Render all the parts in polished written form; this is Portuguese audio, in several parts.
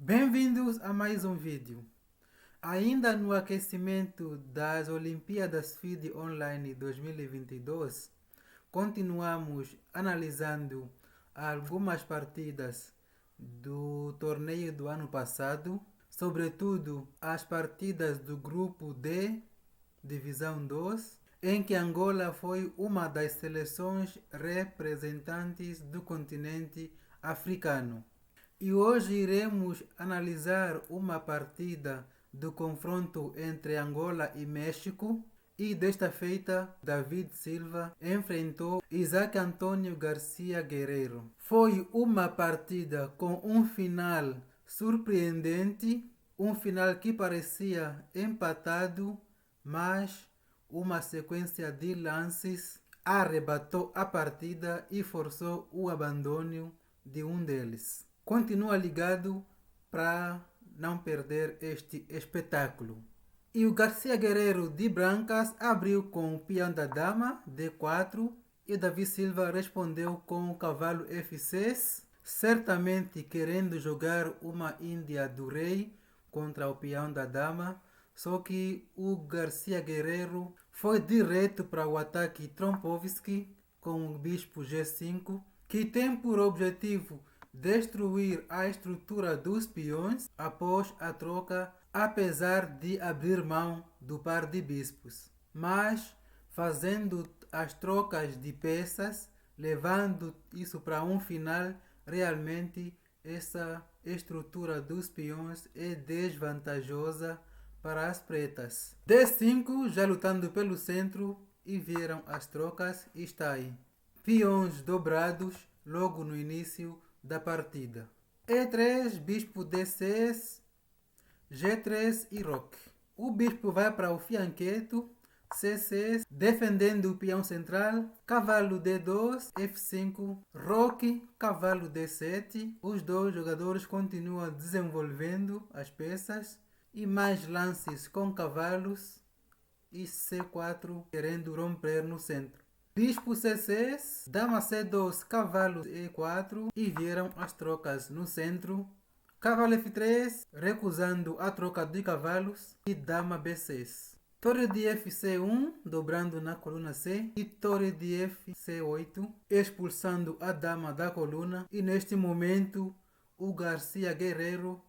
Bem-vindos a mais um vídeo. Ainda no aquecimento das Olimpíadas FIDE Online 2022, continuamos analisando algumas partidas do torneio do ano passado, sobretudo as partidas do Grupo D, Divisão 2, em que Angola foi uma das seleções representantes do continente africano. E hoje iremos analisar uma partida do confronto entre Angola e México. E desta feita, David Silva enfrentou Isaac Antônio Garcia Guerreiro. Foi uma partida com um final surpreendente, um final que parecia empatado, mas uma sequência de lances arrebatou a partida e forçou o abandono de um deles. Continua ligado para não perder este espetáculo. E o Garcia Guerreiro de Brancas abriu com o peão da dama, D4, e o Davi Silva respondeu com o cavalo F6, certamente querendo jogar uma Índia do rei contra o peão da dama, só que o Garcia Guerreiro foi direto para o ataque Trompovski com o bispo G5, que tem por objetivo destruir a estrutura dos peões após a troca, apesar de abrir mão do par de bispos, mas fazendo as trocas de peças, levando isso para um final, realmente essa estrutura dos peões é desvantajosa para as pretas. D5 já lutando pelo centro e vieram as trocas e está aí. Peões dobrados logo no início da partida. E3, bispo D6, G3 e roque. O bispo vai para o fianqueto, C6, defendendo o peão central, cavalo D2, F5, roque, cavalo D7. Os dois jogadores continuam desenvolvendo as peças e mais lances com cavalos e C4 querendo romper no centro. Bispo C6, dama C2, cavalo E4 e vieram as trocas no centro. Cavalo F3, recusando a troca de cavalos e dama B6. Torre de FC1, dobrando na coluna C e torre de FC8, expulsando a dama da coluna. E neste momento o Garcia Guerreiro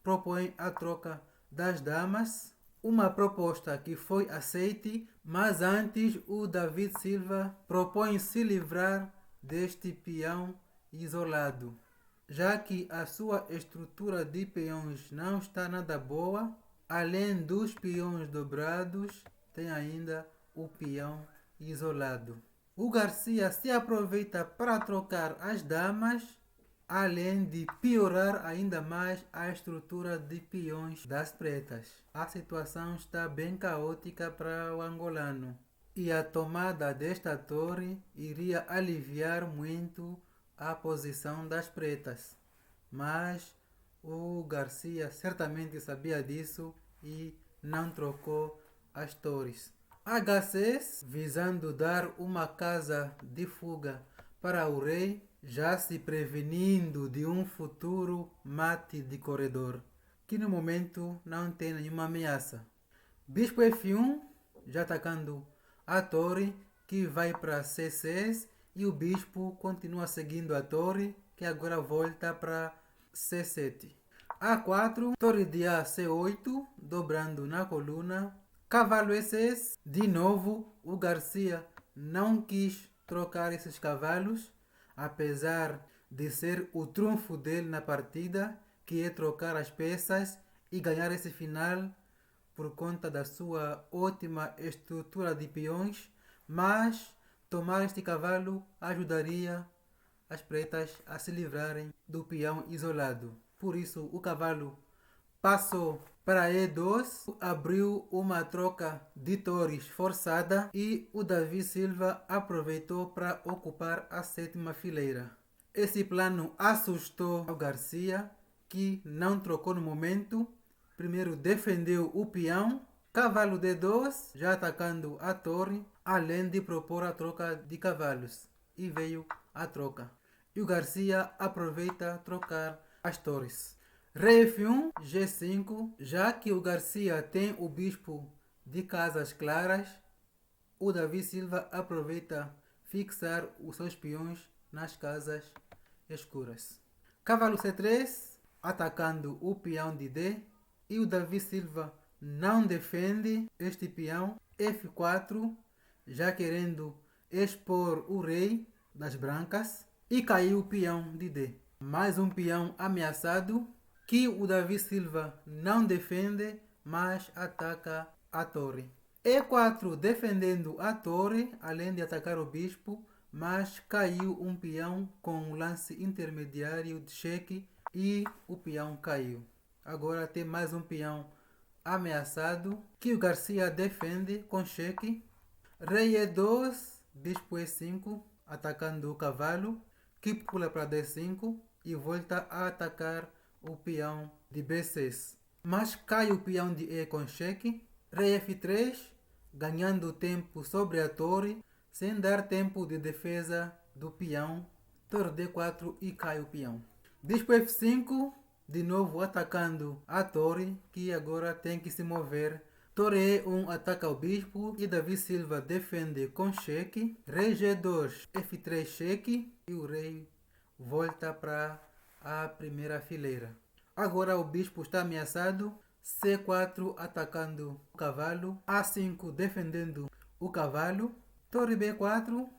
propõe a troca das damas. Uma proposta que foi aceite, mas antes o David Silva propõe se livrar deste peão isolado, já que a sua estrutura de peões não está nada boa. Além dos peões dobrados, tem ainda o peão isolado. O Garcia se aproveita para trocar as damas, além de piorar ainda mais a estrutura de peões das pretas. A situação está bem caótica para o angolano e a tomada desta torre iria aliviar muito a posição das pretas. Mas o Garcia certamente sabia disso e não trocou as torres. H6, visando dar uma casa de fuga para o rei, já se prevenindo de um futuro mate de corredor, que no momento não tem nenhuma ameaça. Bispo F1, já atacando a torre, que vai para C6, e o bispo continua seguindo a torre, que agora volta para C7. A4, torre de A, C8, dobrando na coluna. Cavalo E6, de novo o Garcia não quis trocar esses cavalos, apesar de ser o trunfo dele na partida, que é trocar as peças e ganhar esse final por conta da sua ótima estrutura de peões, mas tomar este cavalo ajudaria as pretas a se livrarem do peão isolado. Por isso o cavalo passou para E2, abriu uma troca de torres forçada e o Davi Silva aproveitou para ocupar a sétima fileira. Esse plano assustou o Garcia, que não trocou no momento. Primeiro defendeu o peão, cavalo D2, já atacando a torre, além de propor a troca de cavalos. E veio a troca. E o Garcia aproveita trocar as torres. Rei F1, G5, já que o Garcia tem o bispo de casas claras, o Davi Silva aproveita fixar os seus peões nas casas escuras. Cavalo C3, atacando o peão de D, e o Davi Silva não defende este peão. F4, já querendo expor o rei das brancas, e caiu o peão de D. Mais um peão ameaçado que o Davi Silva não defende, mas ataca a torre. E4 defendendo a torre, além de atacar o bispo, mas caiu um peão com um lance intermediário de cheque e o peão caiu. Agora tem mais um peão ameaçado que o Garcia defende com cheque. Rei E2, bispo E5, atacando o cavalo, que pula para D5 e volta a atacar o peão de B6. Mas cai o peão de E com cheque. Rei F3, ganhando tempo sobre a torre, sem dar tempo de defesa do peão. Torre D4 e cai o peão. Bispo F5, de novo atacando a torre, que agora tem que se mover. Torre E1 ataca o bispo e Davi Silva defende com cheque. Rei G2, F3 cheque e o rei volta para a primeira fileira. Agora o bispo está ameaçado. C4 atacando o cavalo. A5 defendendo o cavalo. Torre B4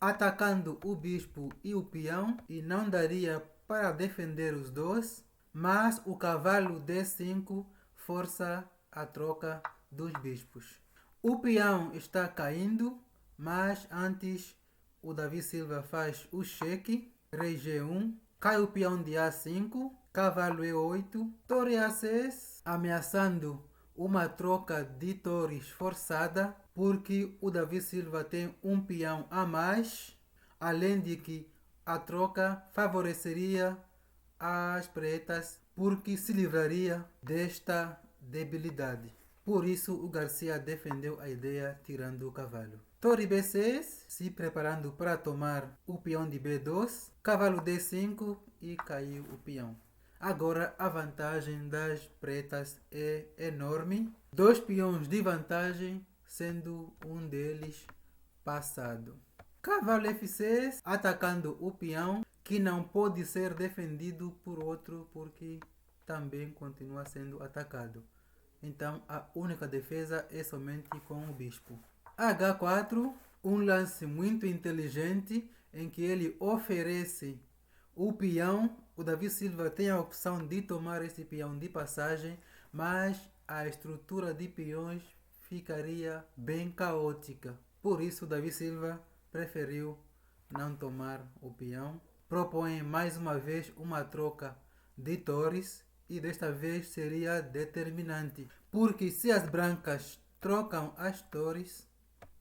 atacando o bispo e o peão. E não daria para defender os dois. Mas o cavalo D5 força a troca dos bispos. O peão está caindo, mas antes o Davi Silva faz o cheque. Rei G1, cai o peão de A5, cavalo E8, torre A6, ameaçando uma troca de torres forçada, porque o Davi Silva tem um peão a mais, além de que a troca favoreceria as pretas, porque se livraria desta debilidade. Por isso o Garcia defendeu a ideia tirando o cavalo. Torre B6, se preparando para tomar o peão de B2. Cavalo D5 e caiu o peão. Agora a vantagem das pretas é enorme. 2 peões de vantagem, sendo um deles passado. Cavalo F6, atacando o peão, que não pode ser defendido por outro porque também continua sendo atacado. Então a única defesa é somente com o bispo. H4, um lance muito inteligente em que ele oferece o peão. O Davi Silva tem a opção de tomar esse peão de passagem, mas a estrutura de peões ficaria bem caótica. Por isso o Davi Silva preferiu não tomar o peão. Propõe mais uma vez uma troca de torres e desta vez seria determinante, porque se as brancas trocam as torres,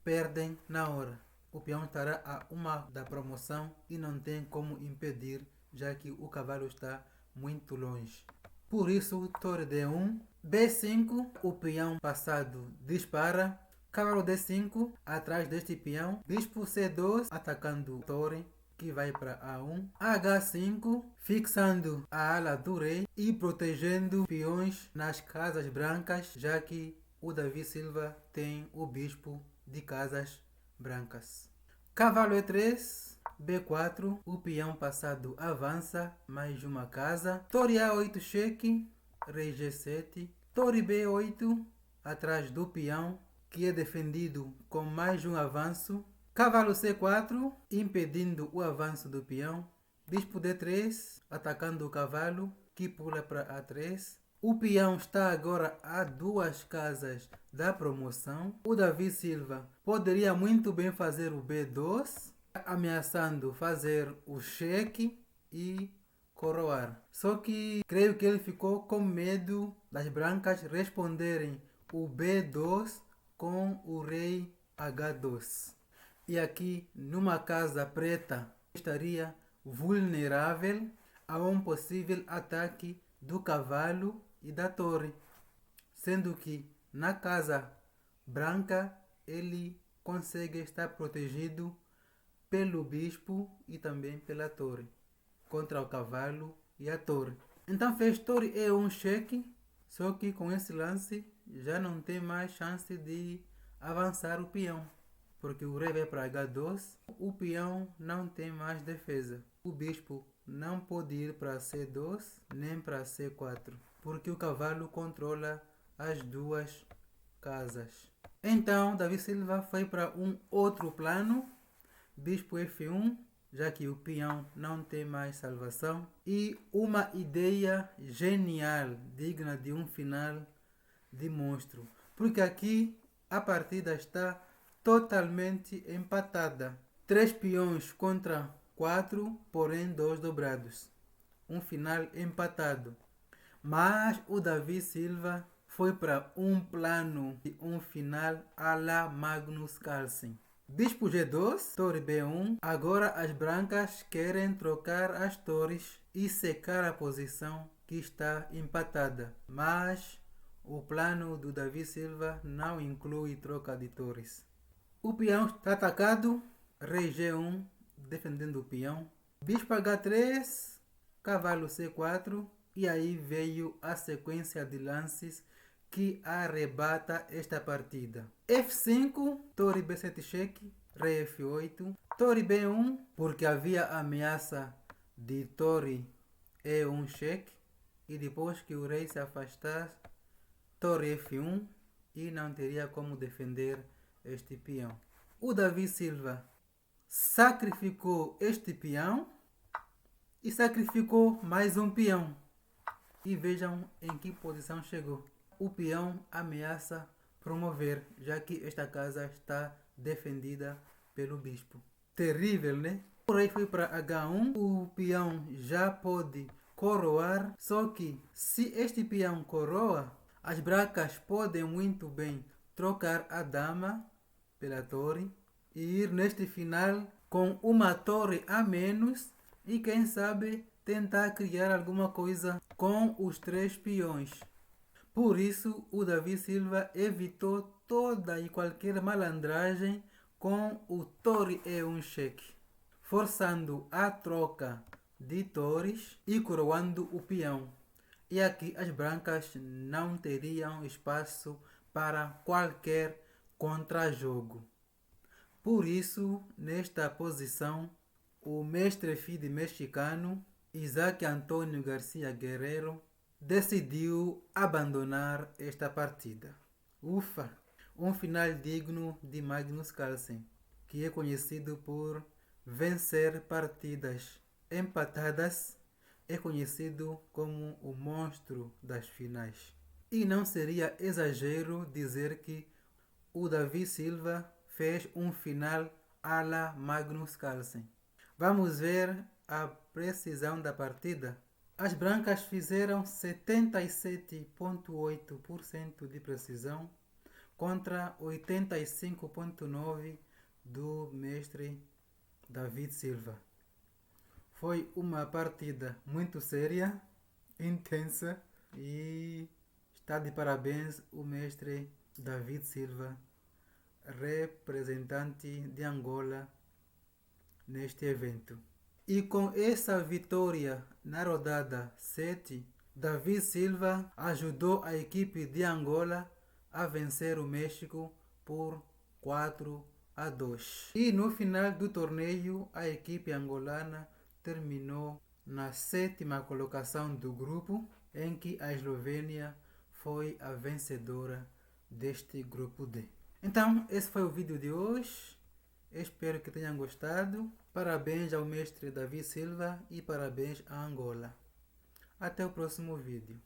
perdem na hora. O peão estará a uma da promoção e não tem como impedir, já que o cavalo está muito longe. Por isso, torre D1, B5, o peão passado dispara, cavalo D5 atrás deste peão, bispo C2 atacando torre, que vai para A1, H5 fixando a ala do rei e protegendo peões nas casas brancas, já que o Davi Silva tem o bispo de casas brancas. Cavalo E3, B4, o peão passado avança mais uma casa. Torre A8 cheque, rei G7, torre B8 atrás do peão, que é defendido com mais um avanço. Cavalo C4, impedindo o avanço do peão. Bispo D3, atacando o cavalo, que pula para A3. O peão está agora a 2 casas da promoção. O Davi Silva poderia muito bem fazer o B2, ameaçando fazer o cheque e coroar. Só que creio que ele ficou com medo das brancas responderem o B2 com o rei H2. E aqui, numa casa preta, estaria vulnerável a um possível ataque do cavalo e da torre, sendo que na casa branca ele consegue estar protegido pelo bispo e também pela torre, contra o cavalo e a torre. Então fez torre E1 cheque, só que com esse lance já não tem mais chance de avançar o peão, porque o rei vai para H2, o peão não tem mais defesa. O bispo não pode ir para C2 nem para C4, porque o cavalo controla as duas casas. Então Davi Silva foi para um outro plano, bispo F1, já que o peão não tem mais salvação, e uma ideia genial, digna de um final de monstro, porque aqui a partida está totalmente empatada. 3 peões contra 4, porém 2 dobrados. Um final empatado. Mas o Davi Silva foi para um plano de um final à la Magnus Carlsen. Bispo G2, torre B1. Agora as brancas querem trocar as torres e secar a posição que está empatada. Mas o plano do Davi Silva não inclui troca de torres. O peão está atacado. Rei G1 defendendo o peão. Bispo H3, cavalo C4. E aí veio a sequência de lances que arrebata esta partida. F5, torre B7 cheque, rei F8, torre B1, porque havia ameaça de torre E1 cheque, e depois que o rei se afastasse, torre F1, e não teria como defender este peão. O Davi Silva sacrificou este peão e sacrificou mais um peão. E vejam em que posição chegou. O peão ameaça promover, já que esta casa está defendida pelo bispo. Terrível, né? O rei foi para H1, o peão já pode coroar, só que se este peão coroa, as brancas podem muito bem trocar a dama pela torre e ir neste final com uma torre a menos e quem sabe tentar criar alguma coisa com os 3 peões. Por isso, o Davi Silva evitou toda e qualquer malandragem com o torre E1 cheque, forçando a troca de torres e coroando o peão. E aqui as brancas não teriam espaço para qualquer contrajogo. Por isso, nesta posição, o mestre FIDE mexicano Isaac Antônio Garcia Guerrero decidiu abandonar esta partida. Ufa! Um final digno de Magnus Carlsen, que é conhecido por vencer partidas empatadas, é conhecido como o monstro das finais. E não seria exagero dizer que o Davi Silva fez um final à la Magnus Carlsen. Vamos ver a precisão da partida. As brancas fizeram 77,8% de precisão contra 85,9% do mestre David Silva. Foi uma partida muito séria, intensa e está de parabéns o mestre David Silva, representante de Angola neste evento. E com essa vitória na rodada 7, Davi Silva ajudou a equipe de Angola a vencer o México por 4-2. E no final do torneio, a equipe angolana terminou na 7ª colocação do grupo, em que a Eslovênia foi a vencedora deste grupo D. Então, esse foi o vídeo de hoje. Espero que tenham gostado. Parabéns ao mestre Davi Silva e parabéns a Angola. Até o próximo vídeo.